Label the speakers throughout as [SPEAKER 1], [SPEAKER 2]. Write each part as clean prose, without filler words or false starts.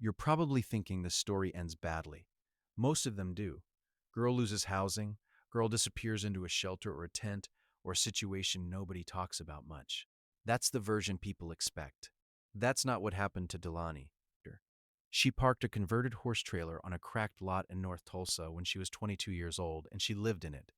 [SPEAKER 1] You're probably thinking the story ends badly. Most of them do. Girl loses housing, girl disappears into a shelter or a tent, or a situation nobody talks about much. That's the version people expect. That's not what happened to Delaney. She parked a converted horse trailer on a cracked lot in North Tulsa when she was 22 years old, and she lived in it.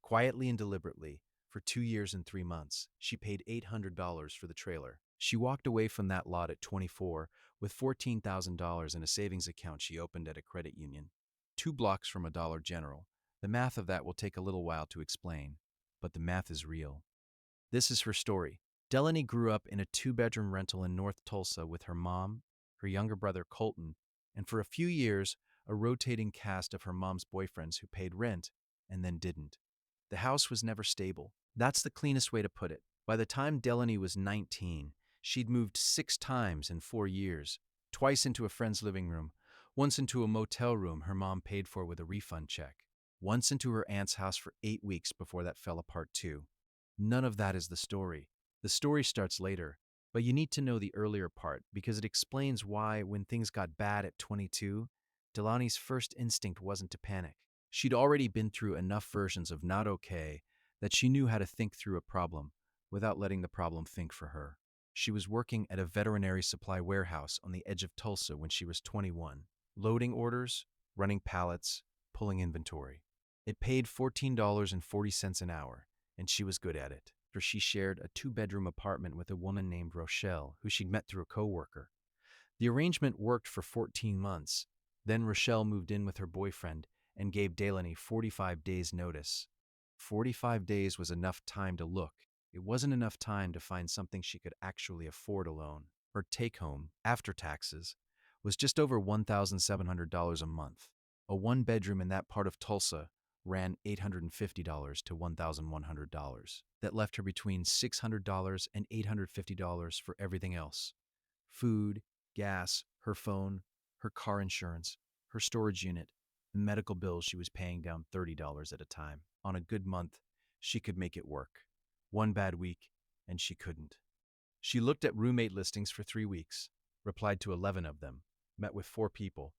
[SPEAKER 1] Quietly and deliberately, for 2 years and 3 months, she paid $800 for the trailer. She walked away from that lot at 24 with $14,000 in a savings account she opened at a credit union, 2 blocks from a Dollar General. The math of that will take a little while to explain, but the math is real. This is her story. Delaney grew up in a 2-bedroom rental in North Tulsa with her mom, her younger brother Colton, and for a few years, a rotating cast of her mom's boyfriends who paid rent and then didn't. The house was never stable. That's the cleanest way to put it. By the time Delaney was 19, she'd moved 6 times in 4 years, twice into a friend's living room, once into a motel room her mom paid for with a refund check, once into her aunt's house for 8 weeks before that fell apart too. None of that is the story. The story starts later, but you need to know the earlier part because it explains why, when things got bad at 22, Delaney's first instinct wasn't to panic. She'd already been through enough versions of not okay that she knew how to think through a problem without letting the problem think for her. She was working at a veterinary supply warehouse on the edge of Tulsa when she was 21, loading orders, running pallets, pulling inventory. It paid $14.40 an hour, and she was good at it, for she shared a 2-bedroom apartment with a woman named Rochelle, who she'd met through a coworker. The arrangement worked for 14 months. Then Rochelle moved in with her boyfriend and gave Delaney 45 days' notice. 45 days was enough time to look. It wasn't enough time to find something she could actually afford alone. Her take-home, after taxes, was just over $1,700 a month. A 1-bedroom in that part of Tulsa ran $850 to $1,100. That left her between $600 and $850 for everything else: food, gas, her phone, her car insurance, her storage unit, and medical bills she was paying down $30 at a time. On a good month, she could make it work. One bad week, and she couldn't. She looked at roommate listings for 3 weeks, replied to 11 of them, met with 4 people.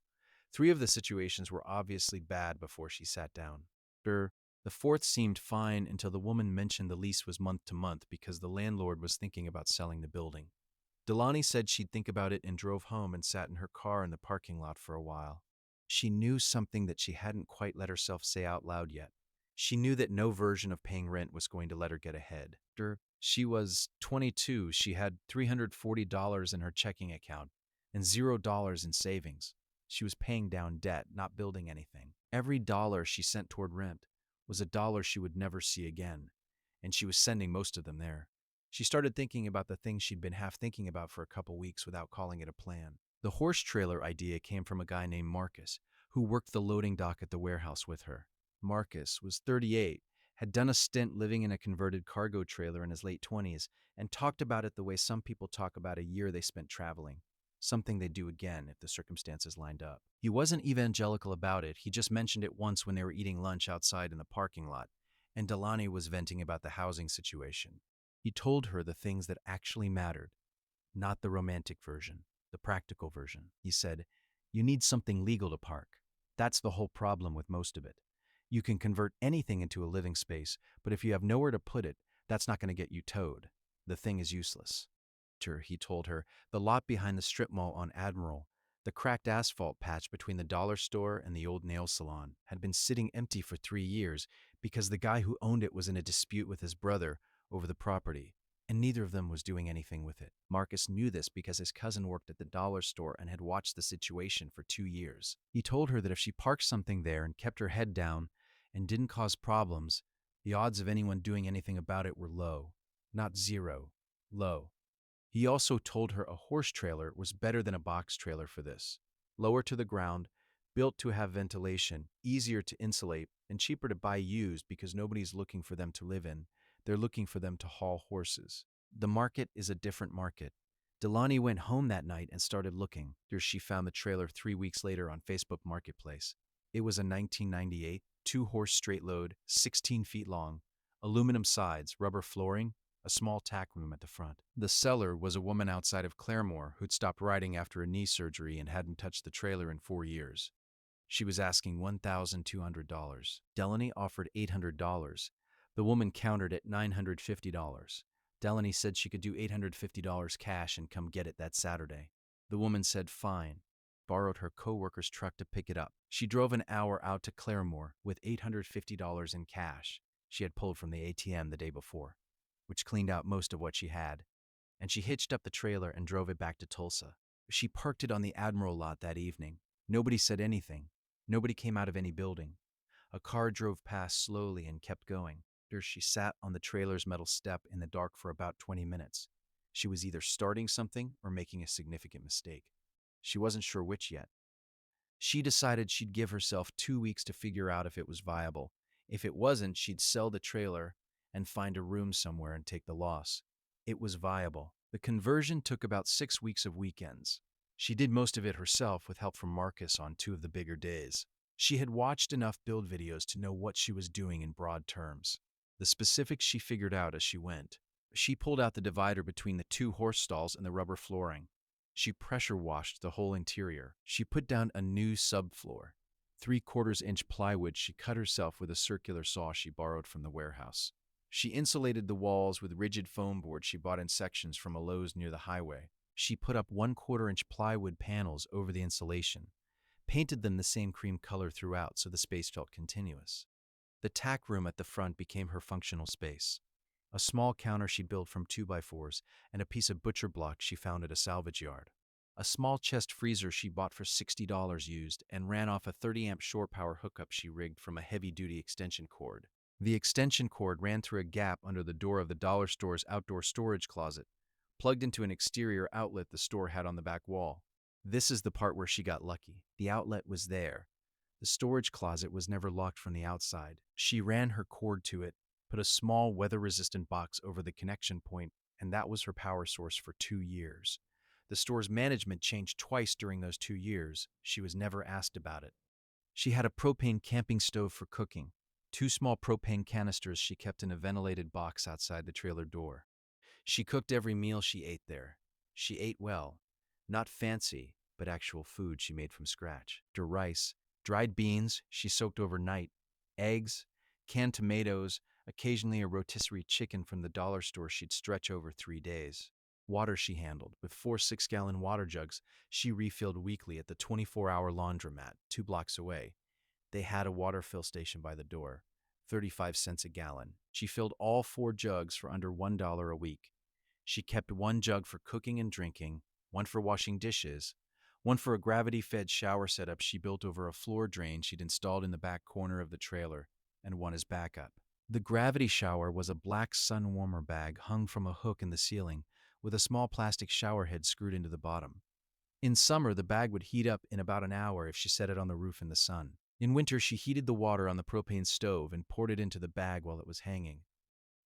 [SPEAKER 1] 3 of the situations were obviously bad before she sat down. The 4th seemed fine until the woman mentioned the lease was month to month because the landlord was thinking about selling the building. Delaney said she'd think about it and drove home and sat in her car in the parking lot for a while. She knew something that she hadn't quite let herself say out loud yet. She knew that no version of paying rent was going to let her get ahead. She was 22, she had $340 in her checking account and $0 in savings. She was paying down debt, not building anything. Every dollar she sent toward rent was a dollar she would never see again, and she was sending most of them there. She started thinking about the things she'd been half thinking about for a couple weeks without calling it a plan. The horse trailer idea came from a guy named Marcus, who worked the loading dock at the warehouse with her. Marcus was 38, had done a stint living in a converted cargo trailer in his late 20s, and talked about it the way some people talk about a year they spent traveling, something they'd do again if the circumstances lined up. He wasn't evangelical about it, he just mentioned it once when they were eating lunch outside in the parking lot, and Delaney was venting about the housing situation. He told her the things that actually mattered, not the romantic version, the practical version. He said, "You need something legal to park. That's the whole problem with most of it. You can convert anything into a living space, but if you have nowhere to put it, that's not going to get you towed. The thing is useless." He told her, the lot behind the strip mall on Admiral, the cracked asphalt patch between the dollar store and the old nail salon, had been sitting empty for 3 years because the guy who owned it was in a dispute with his brother over the property, and neither of them was doing anything with it. Marcus knew this because his cousin worked at the dollar store and had watched the situation for 2 years. He told her that if she parked something there and kept her head down and didn't cause problems, the odds of anyone doing anything about it were low. Not zero. Low. He also told her a horse trailer was better than a box trailer for this. Lower to the ground, built to have ventilation, easier to insulate, and cheaper to buy used because nobody's looking for them to live in. They're looking for them to haul horses. The market is a different market. Delaney went home that night and started looking. She found the trailer 3 weeks later on Facebook Marketplace. It was a 1998 2-horse straight load, 16 feet long, aluminum sides, rubber flooring, a small tack room at the front. The seller was a woman outside of Claremore who'd stopped riding after a knee surgery and hadn't touched the trailer in 4 years. She was asking $1,200. Delaney offered $800. The woman countered at $950. Delaney said she could do $850 cash and come get it that Saturday. The woman said fine, borrowed her co-worker's truck to pick it up. She drove an hour out to Claremore with $850 in cash she had pulled from the ATM the day before, which cleaned out most of what she had, and she hitched up the trailer and drove it back to Tulsa. She parked it on the Admiral lot that evening. Nobody said anything. Nobody came out of any building. A car drove past slowly and kept going. She sat on the trailer's metal step in the dark for about 20 minutes. She was either starting something or making a significant mistake. She wasn't sure which yet. She decided she'd give herself 2 weeks to figure out if it was viable. If it wasn't, she'd sell the trailer and find a room somewhere and take the loss. It was viable. The conversion took about 6 weeks of weekends. She did most of it herself with help from Marcus on 2 of the bigger days. She had watched enough build videos to know what she was doing in broad terms. The specifics she figured out as she went. She pulled out the divider between the 2 horse stalls and the rubber flooring. She pressure washed the whole interior. She put down a new subfloor. 3/4-inch plywood she cut herself with a circular saw she borrowed from the warehouse. She insulated the walls with rigid foam board she bought in sections from a Lowe's near the highway. She put up 1/4-inch plywood panels over the insulation, painted them the same cream color throughout so the space felt continuous. The tack room at the front became her functional space. A small counter she built from 2x4s and a piece of butcher block she found at a salvage yard. A small chest freezer she bought for $60 used and ran off a 30-amp shore power hookup she rigged from a heavy-duty extension cord. The extension cord ran through a gap under the door of the dollar store's outdoor storage closet, plugged into an exterior outlet the store had on the back wall. This is the part where she got lucky. The outlet was there. The storage closet was never locked from the outside. She ran her cord to it, put a small weather-resistant box over the connection point, and that was her power source for 2 years. The store's management changed twice during those 2 years. She was never asked about it. She had a propane camping stove for cooking. 2 small propane canisters she kept in a ventilated box outside the trailer door. She cooked every meal she ate there. She ate well. Not fancy, but actual food she made from scratch. Rice, dried beans she soaked overnight, eggs, canned tomatoes, occasionally a rotisserie chicken from the dollar store she'd stretch over 3 days. Water she handled, with 4 6-gallon water jugs she refilled weekly at the 24-hour laundromat 2 blocks away. They had a water fill station by the door, 35 cents a gallon. She filled all 4 jugs for under $1 a week. She kept 1 jug for cooking and drinking, 1 for washing dishes, 1 for a gravity-fed shower setup she built over a floor drain she'd installed in the back corner of the trailer, and 1 as backup. The gravity shower was a black sun warmer bag hung from a hook in the ceiling with a small plastic shower head screwed into the bottom. In summer, the bag would heat up in about an hour if she set it on the roof in the sun. In winter, she heated the water on the propane stove and poured it into the bag while it was hanging.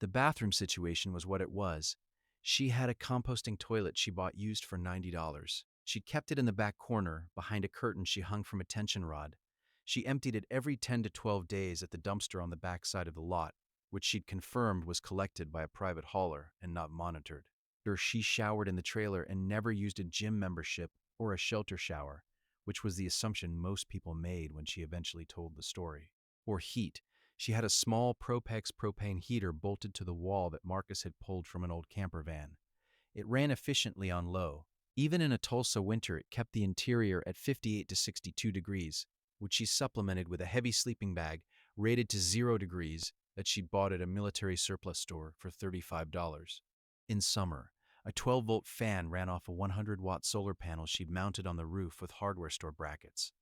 [SPEAKER 1] The bathroom situation was what it was. She had a composting toilet she bought used for $90. She kept it in the back corner, behind a curtain she hung from a tension rod. She emptied it every 10 to 12 days at the dumpster on the back side of the lot, which she'd confirmed was collected by a private hauler and not monitored. She showered in the trailer and never used a gym membership or a shelter shower, which was the assumption most people made when she eventually told the story. Or heat. She had a small Propex propane heater bolted to the wall that Marcus had pulled from an old camper van. It ran efficiently on low. Even in a Tulsa winter, it kept the interior at 58 to 62 degrees, which she supplemented with a heavy sleeping bag rated to 0 degrees that she'd bought at a military surplus store for $35. In summer, a 12-volt fan ran off a 100-watt solar panel she'd mounted on the roof with hardware store brackets.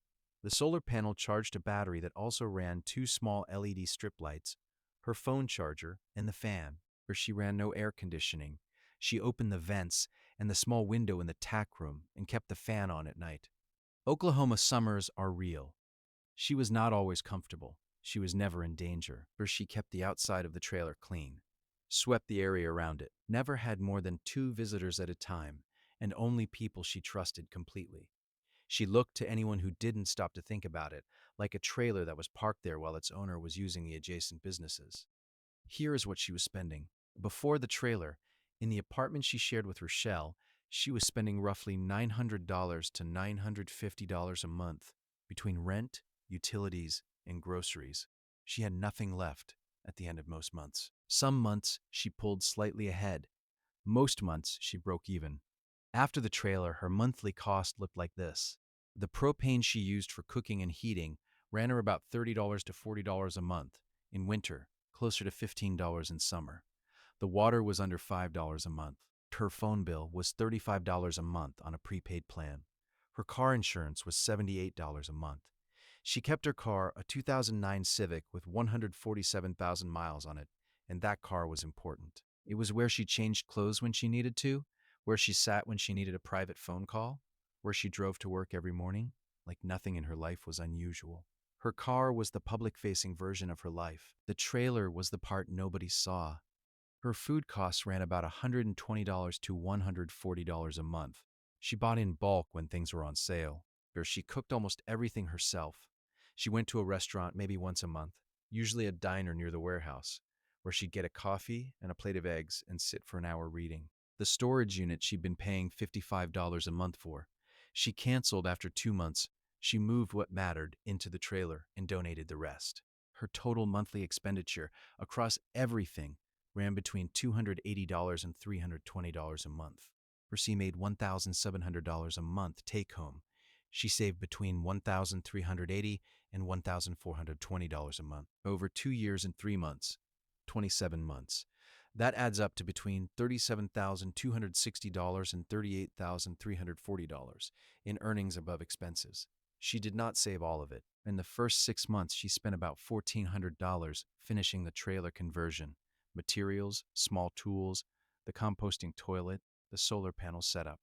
[SPEAKER 1] The solar panel charged a battery that also ran 2 small LED strip lights, her phone charger, and the fan, where she ran no air conditioning. She opened the vents and the small window in the tack room and kept the fan on at night. Oklahoma summers are real. She was not always comfortable. She was never in danger, for she kept the outside of the trailer clean, swept the area around it, never had more than 2 visitors at a time, and only people she trusted completely. She looked to anyone who didn't stop to think about it, like a trailer that was parked there while its owner was using the adjacent businesses. Here is what she was spending. Before the trailer, in the apartment she shared with Rochelle, she was spending roughly $900 to $950 a month between rent, utilities, and groceries. She had nothing left at the end of most months. Some months she pulled slightly ahead. Most months she broke even. After the trailer, her monthly cost looked like this. The propane she used for cooking and heating ran her about $30 to $40 a month. In winter, closer to $15 in summer. The water was under $5 a month. Her phone bill was $35 a month on a prepaid plan. Her car insurance was $78 a month. She kept her car, a 2009 Civic with 147,000 miles on it, and that car was important. It was where she changed clothes when she needed to, where she sat when she needed a private phone call, where she drove to work every morning, like nothing in her life was unusual. Her car was the public-facing version of her life. The trailer was the part nobody saw. Her food costs ran about $120 to $140 a month. She bought in bulk when things were on sale, or she cooked almost everything herself. She went to a restaurant maybe once a month, usually a diner near the warehouse, where she'd get a coffee and a plate of eggs and sit for an hour reading. The storage unit she'd been paying $55 a month for. She canceled after 2 months. She moved what mattered into the trailer and donated the rest. Her total monthly expenditure across everything ran between $280 and $320 a month. She made $1,700 a month take home. She saved between $1,380 and $1,420 a month over 2 years and 3 months, 27 months. That adds up to between $37,260 and $38,340 in earnings above expenses. She did not save all of it. In the first 6 months, she spent about $1,400 finishing the trailer conversion, materials, small tools, the composting toilet, the solar panel setup.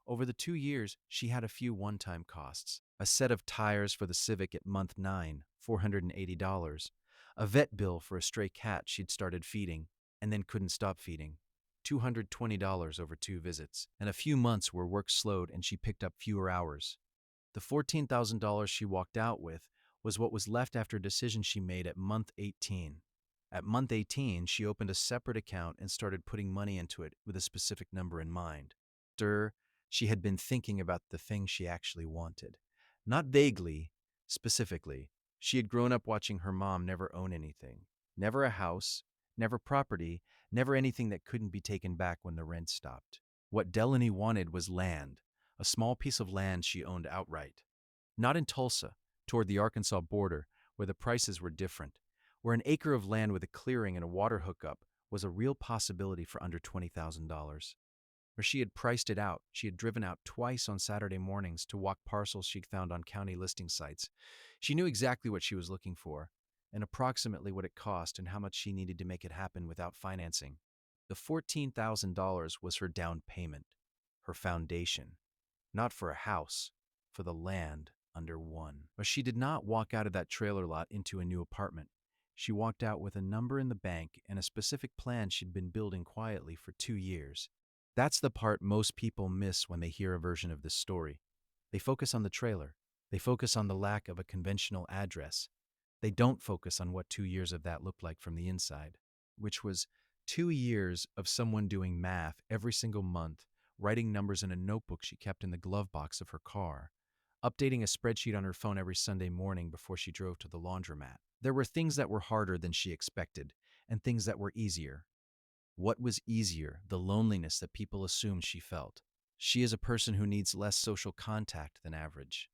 [SPEAKER 1] Over the 2 years, she had a few one-time costs. A set of tires for the Civic at month 9, $480. A vet bill for a stray cat she'd started feeding and then couldn't stop feeding, $220 over 2 visits, and a few months where work slowed and she picked up fewer hours. The $14,000 she walked out with was what was left after a decision she made at month 18. At month 18, she opened a separate account and started putting money into it with a specific number in mind. She had been thinking about the thing she actually wanted. Not vaguely, specifically. She had grown up watching her mom never own anything. Never a house, never property, never anything that couldn't be taken back when the rent stopped. What Delaney wanted was land, a small piece of land she owned outright. Not in Tulsa, toward the Arkansas border, where the prices were different, where an acre of land with a clearing and a water hookup was a real possibility for under $20,000. Where she had priced it out, she had driven out twice on Saturday mornings to walk parcels she'd found on county listing sites. She knew exactly what she was looking for, and approximately what it cost and how much she needed to make it happen without financing. The $14,000 was her down payment, her foundation. Not for a house, for the land under one. But she did not walk out of that trailer lot into a new apartment. She walked out with a number in the bank and a specific plan she'd been building quietly for 2 years. That's the part most people miss when they hear a version of this story. They focus on the trailer. They focus on the lack of a conventional address. They don't focus on what 2 years of that looked like from the inside, which was 2 years of someone doing math every single month, writing numbers in a notebook she kept in the glove box of her car, updating a spreadsheet on her phone every Sunday morning before she drove to the laundromat. There were things that were harder than she expected, and things that were easier. What was easier? The loneliness that people assumed she felt. She is a person who needs less social contact than average.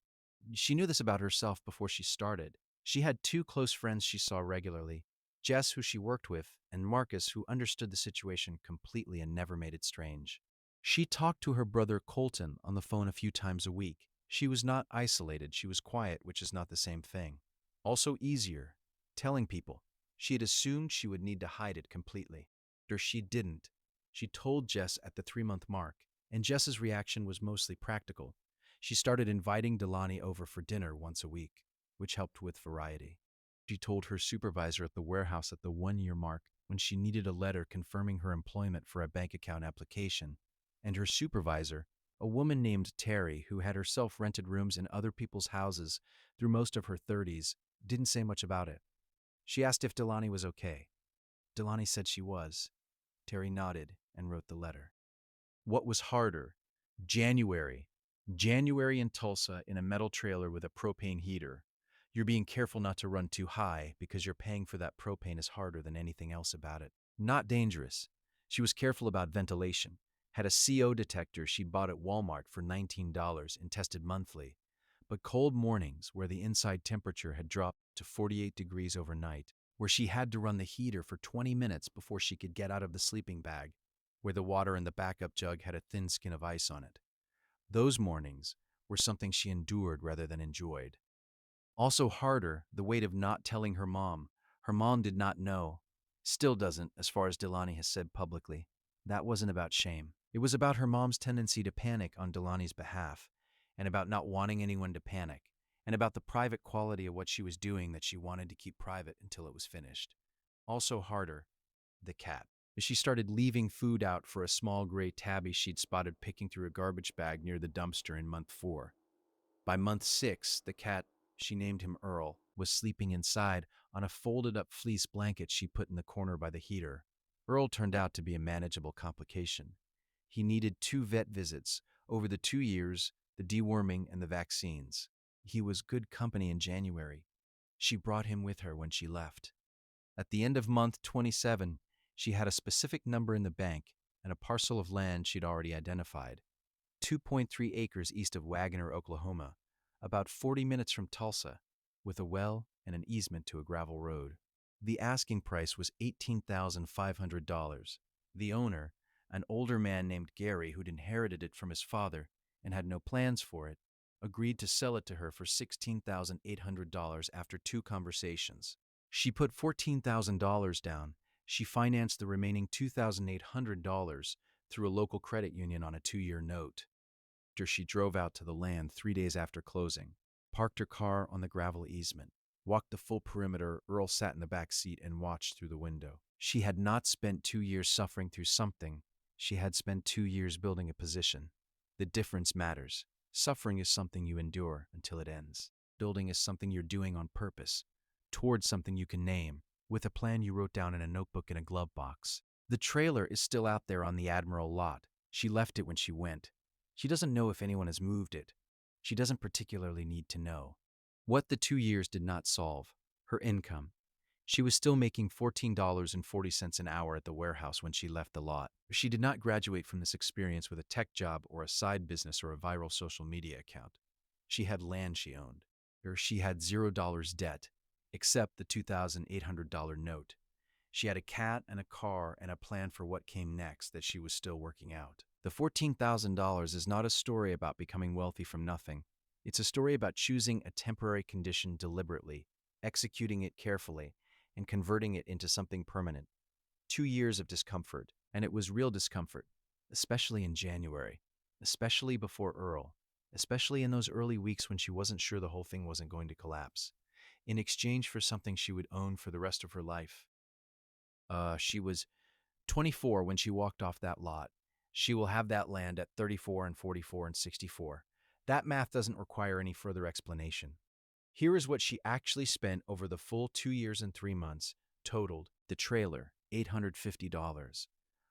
[SPEAKER 1] She knew this about herself before she started. She had 2 close friends she saw regularly, Jess, who she worked with, and Marcus, who understood the situation completely and never made it strange. She talked to her brother Colton on the phone a few times a week. She was not isolated, she was quiet, which is not the same thing. Also easier, telling people. She had assumed she would need to hide it completely. Or she didn't. She told Jess at the 3-month mark, and Jess's reaction was mostly practical. She started inviting Delaney over for dinner once a week, which helped with variety. She told her supervisor at the warehouse at the 1-year mark when she needed a letter confirming her employment for a bank account application, and her supervisor, a woman named Terry who had herself rented rooms in other people's houses through most of her 30s, didn't say much about it. She asked if Delaney was okay. Delaney said she was. Terry nodded and wrote the letter. What was harder? January. January in Tulsa in a metal trailer with a propane heater. You're being careful not to run too high because you're paying for that propane is harder than anything else about it. Not dangerous. She was careful about ventilation. Had a CO detector she bought at Walmart for $19 and tested monthly. But cold mornings where the inside temperature had dropped to 48 degrees overnight, where she had to run the heater for 20 minutes before she could get out of the sleeping bag, where the water in the backup jug had a thin skin of ice on it. Those mornings were something she endured rather than enjoyed. Also harder, the weight of not telling her mom. Her mom did not know. Still doesn't, as far as Delaney has said publicly. That wasn't about shame. It was about her mom's tendency to panic on Delaney's behalf, and about not wanting anyone to panic, and about the private quality of what she was doing that she wanted to keep private until it was finished. Also harder, the cat. As she started leaving food out for a small gray tabby she'd spotted picking through a garbage bag near the dumpster in month 4. By month 6, the cat, she named him Earl, was sleeping inside on a folded-up fleece blanket she put in the corner by the heater. Earl turned out to be a manageable complication. He needed 2 vet visits over the 2 years, the deworming and the vaccines. He was good company in January. She brought him with her when she left. At the end of month 27, she had a specific number in the bank and a parcel of land she'd already identified. 2.3 acres east of Wagoner, Oklahoma, about 40 minutes from Tulsa, with a well and an easement to a gravel road. The asking price was $18,500. The owner, an older man named Gary who'd inherited it from his father and had no plans for it, agreed to sell it to her for $16,800 after 2 conversations. She put $14,000 down. She financed the remaining $2,800 through a local credit union on a 2-year note. After she drove out to the land 3 days after closing, parked her car on the gravel easement, walked the full perimeter. Earl sat in the back seat and watched through the window. She had not spent 2 years suffering through something. She had spent 2 years building a position. The difference matters. Suffering is something you endure until it ends. Building is something you're doing on purpose, towards something you can name, with a plan you wrote down in a notebook in a glove box. The trailer is still out there on the Admiral lot. She left it when she went. She doesn't know if anyone has moved it. She doesn't particularly need to know. What the 2 years did not solve, her income. She was still making $14.40 an hour at the warehouse when she left the lot. She did not graduate from this experience with a tech job or a side business or a viral social media account. She had land she owned. Or she had $0 debt, except the $2,800 note. She had a cat and a car and a plan for what came next that she was still working out. The $14,000 is not a story about becoming wealthy from nothing. It's a story about choosing a temporary condition deliberately, executing it carefully, and converting it into something permanent. 2 years of discomfort, and it was real discomfort, especially in January, especially before Earl, especially in those early weeks when she wasn't sure the whole thing wasn't going to collapse, in exchange for something she would own for the rest of her life. She was 24 when she walked off that lot. She will have that land at 34 and 44 and 64. That math doesn't require any further explanation. Here is what she actually spent over the full 2 years and 3 months, totaled: the trailer, $850.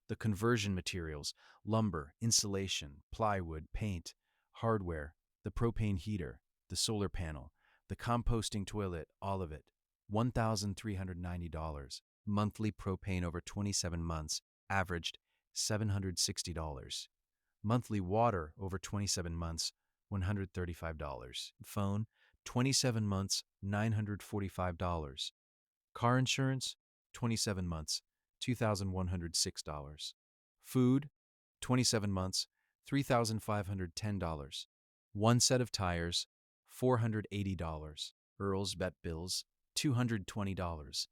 [SPEAKER 1] The conversion materials, lumber, insulation, plywood, paint, hardware, the propane heater, the solar panel, the composting toilet, all of it, $1,390. Monthly propane over 27 months averaged $760. Monthly water over 27 months, $135. Phone, 27 months, $945. Car insurance, 27 months, $2,106. Food, 27 months, $3,510. One set of tires, $480. Earl's vet bills, $220.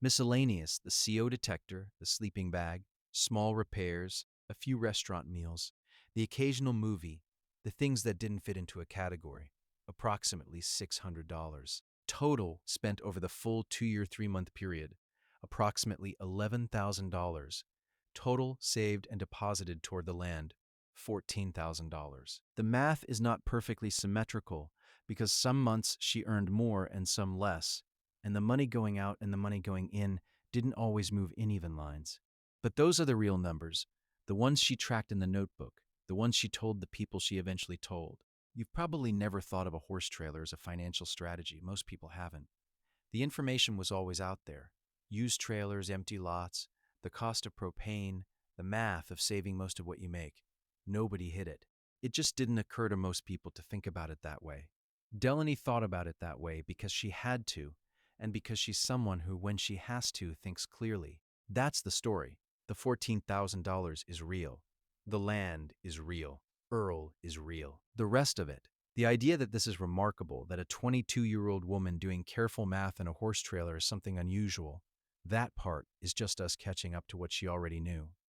[SPEAKER 1] Miscellaneous, the CO detector, the sleeping bag, small repairs, a few restaurant meals, the occasional movie, the things that didn't fit into a category, approximately $600. Total spent over the full 2-year, 3-month period, approximately $11,000. Total saved and deposited toward the land, $14,000. The math is not perfectly symmetrical because some months she earned more and some less, and the money going out and the money going in didn't always move in even lines. But those are the real numbers, the ones she tracked in the notebook, the ones she told the people she eventually told. You've probably never thought of a horse trailer as a financial strategy. Most people haven't. The information was always out there. Used trailers, empty lots, the cost of propane, the math of saving most of what you make. Nobody hid it. It just didn't occur to most people to think about it that way. Delaney thought about it that way because she had to, and because she's someone who, when she has to, thinks clearly. That's the story. The $14,000 is real. The land is real. Earl is real. The rest of it, the idea that this is remarkable, that a 22-year-old woman doing careful math in a horse trailer is something unusual, that part is just us catching up to what she already knew.